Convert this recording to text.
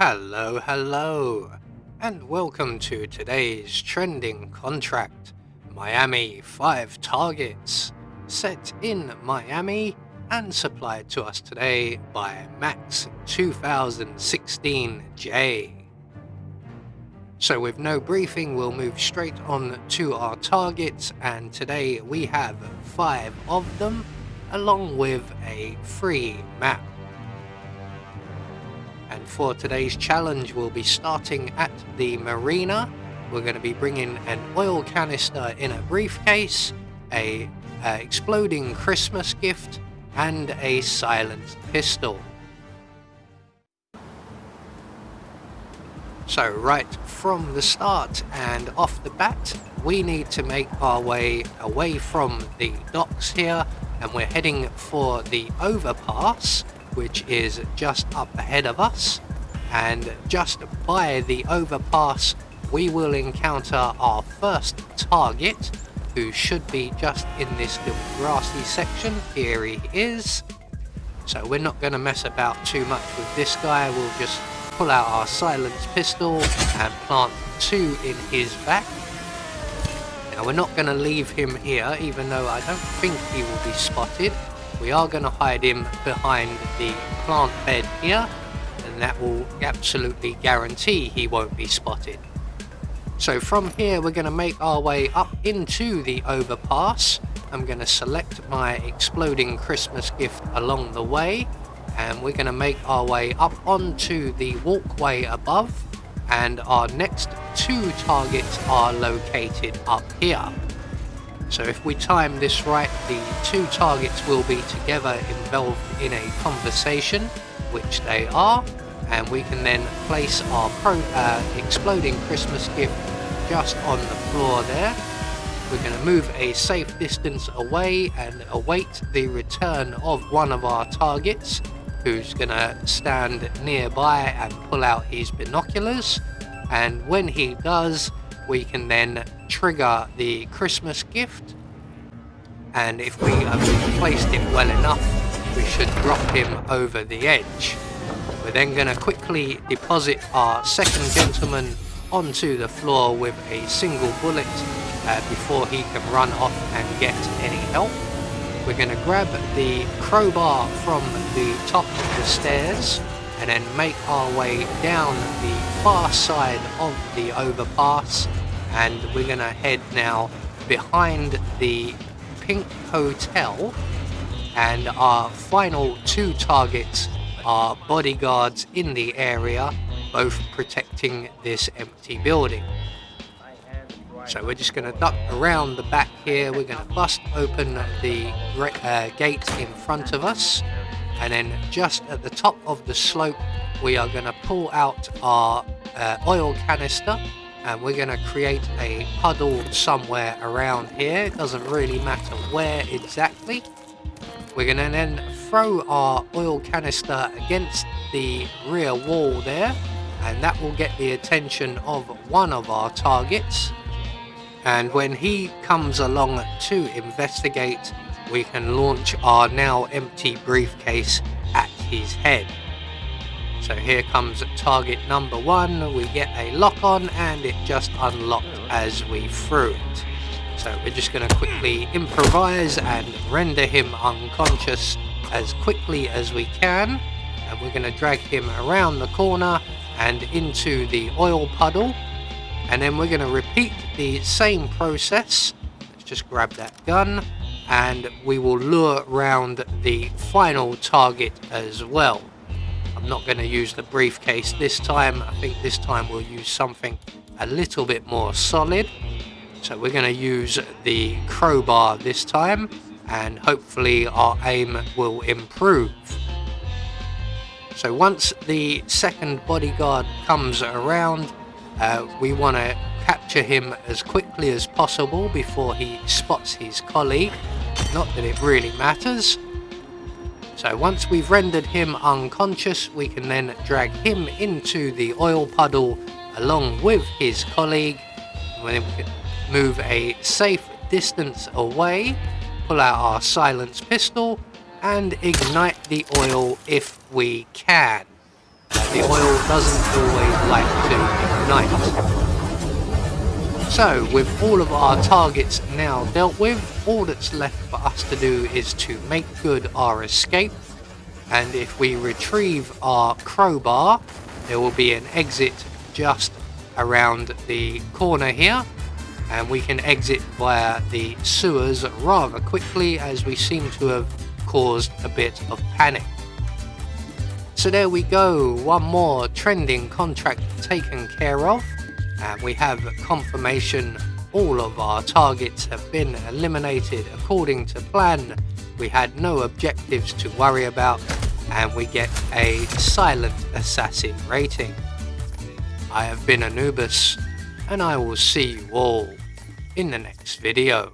Hello, and welcome to today's trending contract. Miami 5 targets, set in Miami and supplied to us today by Max 2016J. So with no briefing, we'll move straight on to our targets, and today we have 5 of them, along with a free map. And for today's challenge, we'll be starting at the marina. We're going to be bringing an oil canister in a briefcase, a exploding Christmas gift, and a silenced pistol. So right from the start and off the bat, we need to make our way away from the docks here, and we're heading for the overpass, which is just up ahead of us. And just by the overpass, we will encounter our first target, who should be just in this little grassy section. Here he is. So we're not going to mess about too much with this guy. We'll just pull out our silenced pistol and plant 2 in his back. Now we're not going to leave him here, even though I don't think he will be spotted. We are going to hide him behind the plant bed here, and that will absolutely guarantee he won't be spotted. So from here we're going to make our way up into the overpass. I'm going to select my exploding Christmas gift along the way, and we're going to make our way up onto the walkway above, and our next 2 targets are located up here. So if we time this right, the 2 targets will be together involved in a conversation, which they are, and we can then place our exploding Christmas gift just on the floor there. We're going to move a safe distance away and await the return of one of our targets, who's going to stand nearby and pull out his binoculars, and when he does, we can then trigger the Christmas gift, and if we have placed it well enough, we should drop him over the edge. We're then going to quickly deposit our second gentleman onto the floor with a single bullet before he can run off and get any help. We're going to grab the crowbar from the top of the stairs and then make our way down the far side of the overpass, and we're going to head now behind the Pink Hotel, and our final 2 targets are bodyguards in the area, both protecting this empty building. So we're just going to duck around the back here. We're going to bust open the gate in front of us, and then just at the top of the slope we are going to pull out our oil canister, and we're going to create a puddle somewhere around here. It doesn't really matter where exactly. We're going to then throw our oil canister against the rear wall there, and that will get the attention of one of our targets. And when he comes along to investigate, we can launch our now empty briefcase at his head. So here comes target number 1. We get a lock on, and it just unlocked as we threw it. So we're just going to quickly improvise and render him unconscious as quickly as we can, and we're going to drag him around the corner and into the oil puddle, and then we're going to repeat the same process. Let's just grab that gun, and we will lure round the final target as well. I'm not going to use the briefcase this time. I think this time we'll use something a little bit more solid. So we're going to use the crowbar this time, and hopefully our aim will improve. So once the second bodyguard comes around, we want to capture him as quickly as possible before he spots his colleague. Not that it really matters. So once we've rendered him unconscious, we can then drag him into the oil puddle along with his colleague. And then we can move a safe distance away, pull out our silenced pistol, and ignite the oil if we can. the oil doesn't always like to ignite. So, with all of our targets now dealt with, all that's left for us to do is to make good our escape. And if we retrieve our crowbar, there will be an exit just around the corner here. And we can exit via the sewers rather quickly, as we seem to have caused a bit of panic. So there we go, one more trending contract taken care of. And we have confirmation all of our targets have been eliminated according to plan. We had no objectives to worry about, and we get a silent assassin rating. I have been Anubis, and I will see you all in the next video.